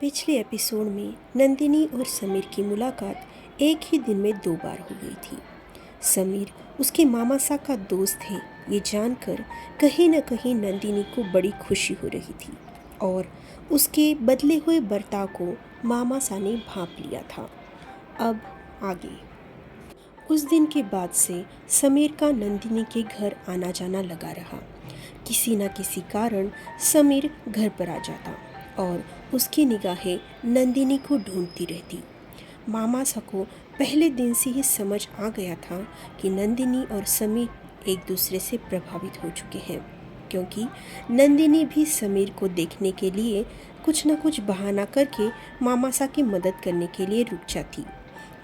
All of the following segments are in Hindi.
पिछले एपिसोड में नंदिनी और समीर की मुलाकात एक ही दिन में 2 बार हो गई थी। समीर उसके मामा सा का दोस्त है, ये जानकर कहीं न कहीं नंदिनी को बड़ी खुशी हो रही थी और उसके बदले हुए बर्ताव को मामा सा ने भांप लिया था। अब आगे उस दिन के बाद से समीर का नंदिनी के घर आना जाना लगा रहा। किसी न किसी कारण समीर घर पर आ जाता और उसकी निगाहें नंदिनी को ढूंढती रहती। मामासा को पहले दिन से ही समझ आ गया था कि नंदिनी और समीर एक दूसरे से प्रभावित हो चुके हैं, क्योंकि नंदिनी भी समीर को देखने के लिए कुछ न कुछ बहाना करके मामासा की मदद करने के लिए रुक जाती।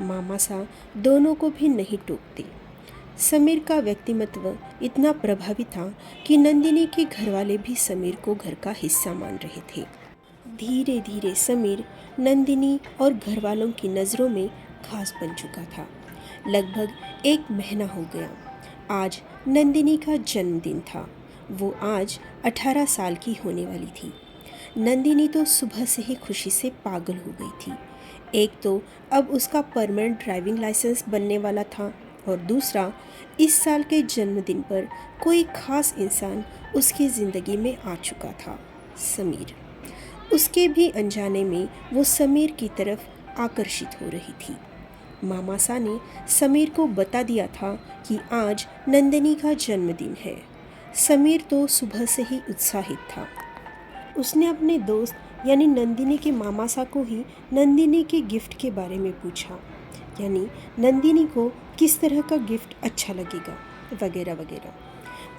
मामासा दोनों को भी नहीं टोकते। समीर का व्यक्तिमत्व इतना प्रभावी था कि नंदिनी के घरवाले भी समीर को घर का हिस्सा मान रहे थे। धीरे धीरे समीर नंदिनी और घरवालों की नज़रों में खास बन चुका था। लगभग 1 महीना हो गया। आज नंदिनी का जन्मदिन था। वो आज 18 साल की होने वाली थी। नंदिनी तो सुबह से ही खुशी से पागल हो गई थी। एक तो अब उसका परमानेंट ड्राइविंग लाइसेंस बनने वाला था और दूसरा इस साल के जन्मदिन पर कोई खास इंसान उसकी ज़िंदगी में आ चुका था, समीर। उसके भी अनजाने में वो समीर की तरफ आकर्षित हो रही थी। मामासा ने समीर को बता दिया था कि आज नंदिनी का जन्मदिन है। समीर तो सुबह से ही उत्साहित था। उसने अपने दोस्त यानी नंदिनी के मामासा को ही नंदिनी के गिफ्ट के बारे में पूछा, यानी नंदिनी को किस तरह का गिफ्ट अच्छा लगेगा वगैरह वगैरह।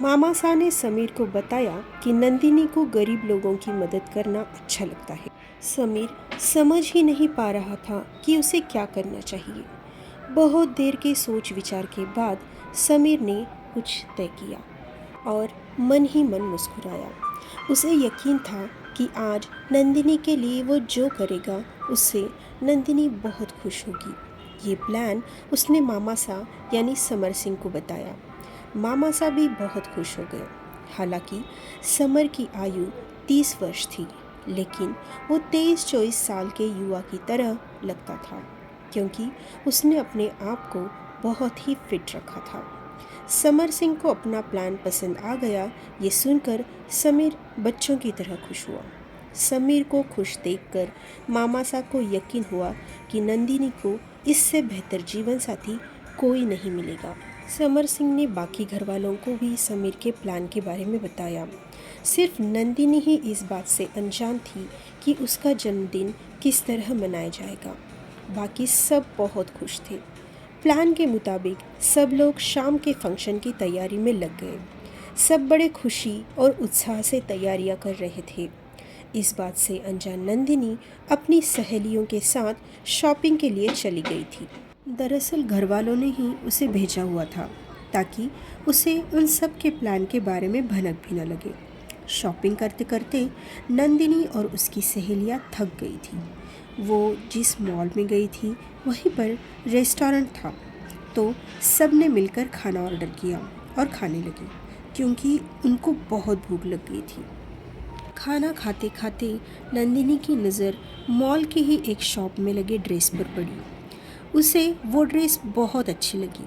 मामासा ने समीर को बताया कि नंदिनी को गरीब लोगों की मदद करना अच्छा लगता है। समीर समझ ही नहीं पा रहा था कि उसे क्या करना चाहिए। बहुत देर के सोच विचार के बाद समीर ने कुछ तय किया और मन ही मन मुस्कुराया। उसे यकीन था कि आज नंदिनी के लिए वो जो करेगा उससे नंदिनी बहुत खुश होगी। ये प्लान उसने मामासा यानी समर सिंह को बताया। मामासा भी बहुत खुश हो गए। हालांकि समर की आयु 30 वर्ष थी, लेकिन वो 23-24 साल के युवा की तरह लगता था, क्योंकि उसने अपने आप को बहुत ही फिट रखा था। समर सिंह को अपना प्लान पसंद आ गया। ये सुनकर समीर बच्चों की तरह खुश हुआ। समीर को खुश देखकर मामासा को यकीन हुआ कि नंदिनी को इससे बेहतर जीवन साथी कोई नहीं मिलेगा। समर सिंह ने बाकी घर वालों को भी समीर के प्लान के बारे में बताया। सिर्फ नंदिनी ही इस बात से अनजान थी कि उसका जन्मदिन किस तरह मनाया जाएगा। बाकी सब बहुत खुश थे। प्लान के मुताबिक सब लोग शाम के फंक्शन की तैयारी में लग गए। सब बड़े खुशी और उत्साह से तैयारियां कर रहे थे। इस बात से अनजान नंदिनी अपनी सहेलियों के साथ शॉपिंग के लिए चली गई थी। दरअसल घर वालों ने ही उसे भेजा हुआ था ताकि उसे उन सब के प्लान के बारे में भनक भी न लगे। शॉपिंग करते करते नंदिनी और उसकी सहेलियां थक गई थी। वो जिस मॉल में गई थी वहीं पर रेस्टोरेंट था, तो सब ने मिलकर खाना ऑर्डर किया और खाने लगे, क्योंकि उनको बहुत भूख लग गई थी। खाना खाते खाते नंदिनी की नज़र मॉल के ही एक शॉप में लगे ड्रेस पर पड़ी। उसे वो ड्रेस बहुत अच्छी लगी।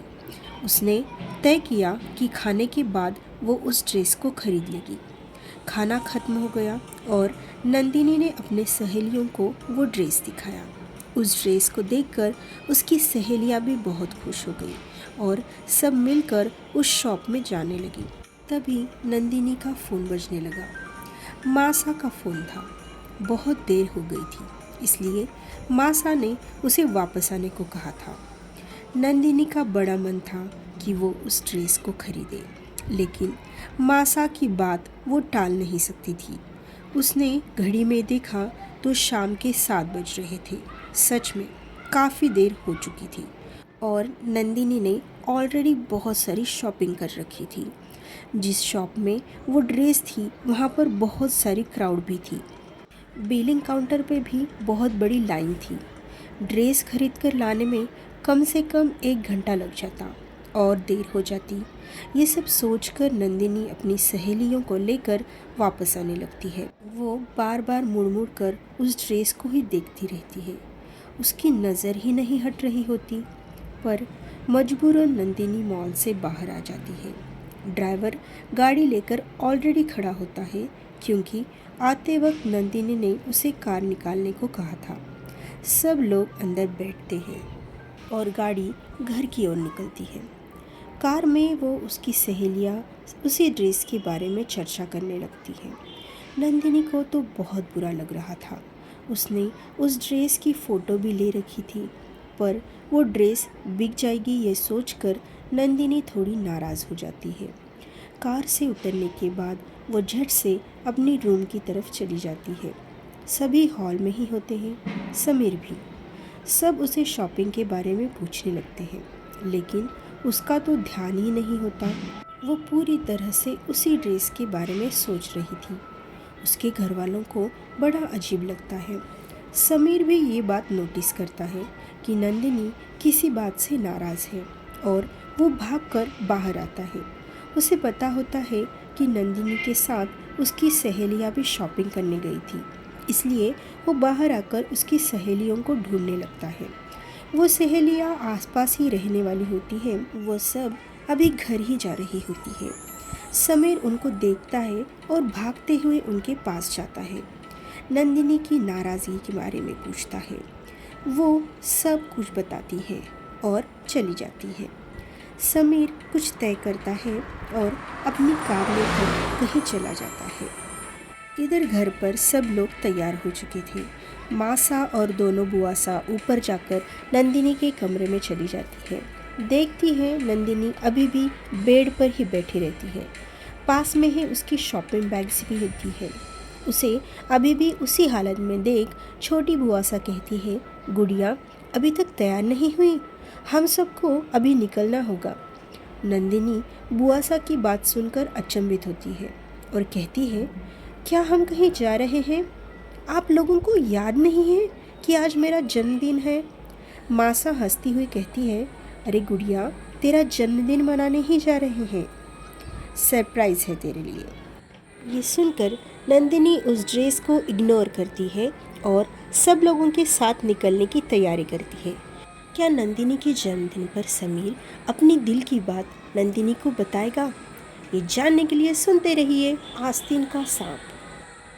उसने तय किया कि खाने के बाद वो उस ड्रेस को खरीद लेगी। खाना खत्म हो गया और नंदिनी ने अपने सहेलियों को वो ड्रेस दिखाया। उस ड्रेस को देखकर उसकी सहेलियां भी बहुत खुश हो गई और सब मिलकर उस शॉप में जाने लगी। तभी नंदिनी का फ़ोन बजने लगा। मासा का फ़ोन था। बहुत देर हो गई थी, इसलिए मासा ने उसे वापस आने को कहा था। नंदिनी का बड़ा मन था कि वो उस ड्रेस को खरीदे, लेकिन मासा की बात वो टाल नहीं सकती थी। उसने घड़ी में देखा तो शाम के 7 बज रहे थे। सच में काफ़ी देर हो चुकी थी और नंदिनी ने ऑलरेडी बहुत सारी शॉपिंग कर रखी थी। जिस शॉप में वो ड्रेस थी वहाँ पर बहुत सारी क्राउड भी थी। बिलिंग काउंटर पे भी बहुत बड़ी लाइन थी। ड्रेस खरीद कर लाने में कम से कम 1 घंटा लग जाता और देर हो जाती ये सब सोचकर नंदिनी अपनी सहेलियों को लेकर वापस आने लगती है। वो बार बार मुड़ मुड़ कर उस ड्रेस को ही देखती रहती है। उसकी नज़र ही नहीं हट रही होती। पर मजबूरन नंदिनी मॉल से बाहर आ जाती है। ड्राइवर गाड़ी लेकर ऑलरेडी खड़ा होता है, क्योंकि आते वक्त नंदिनी ने उसे कार निकालने को कहा था। सब लोग अंदर बैठते हैं और गाड़ी घर की ओर निकलती है। कार में वो उसकी सहेलियाँ उसी ड्रेस के बारे में चर्चा करने लगती हैं। नंदिनी को तो बहुत बुरा लग रहा था। उसने उस ड्रेस की फ़ोटो भी ले रखी थी, पर वो ड्रेस बिक जाएगी ये सोचकर नंदिनी थोड़ी नाराज़ हो जाती है। कार से उतरने के बाद वो झट से अपनी रूम की तरफ चली जाती है। सभी हॉल में ही होते हैं, समीर भी। सब उसे शॉपिंग के बारे में पूछने लगते हैं, लेकिन उसका तो ध्यान ही नहीं होता। वो पूरी तरह से उसी ड्रेस के बारे में सोच रही थी। उसके घर वालों को बड़ा अजीब लगता है। समीर भी ये बात नोटिस करता है कि नंदिनी किसी बात से नाराज़ है और वो भागकर बाहर आता है। उसे पता होता है कि नंदिनी के साथ उसकी सहेलियाँ भी शॉपिंग करने गई थी, इसलिए वो बाहर आकर उसकी सहेलियों को ढूंढने लगता है। वो सहेलियाँ आसपास ही रहने वाली होती हैं। वो सब अभी घर ही जा रही होती है। समीर उनको देखता है और भागते हुए उनके पास जाता है। नंदिनी की नाराज़गी के बारे में पूछता है। वो सब कुछ बताती है और चली जाती है। समीर कुछ तय करता है और अपनी कार लेकर कहीं चला जाता है। इधर घर पर सब लोग तैयार हो चुके थे। मासा और दोनों बुआसा ऊपर जाकर नंदिनी के कमरे में चली जाती है। देखती है नंदिनी अभी भी बेड पर ही बैठी रहती है। पास में ही उसकी शॉपिंग बैग्स भी होती है। उसे अभी भी उसी हालत में देख छोटी बुआसा कहती है, गुड़िया अभी तक तैयार नहीं हुई, हम सबको अभी निकलना होगा। नंदिनी बुआसा की बात सुनकर अचंभित होती है और कहती है, क्या हम कहीं जा रहे हैं? आप लोगों को याद नहीं है कि आज मेरा जन्मदिन है? मासा हंसती हुई कहती है, अरे गुड़िया तेरा जन्मदिन मनाने ही जा रहे हैं, सरप्राइज़ है तेरे लिए। ये सुनकर नंदिनी उस ड्रेस को इग्नोर करती है और सब लोगों के साथ निकलने की तैयारी करती है। क्या नंदिनी के जन्मदिन पर समीर अपनी दिल की बात नंदिनी को बताएगा? ये जानने के लिए सुनते रहिए आस्तीन का सांप।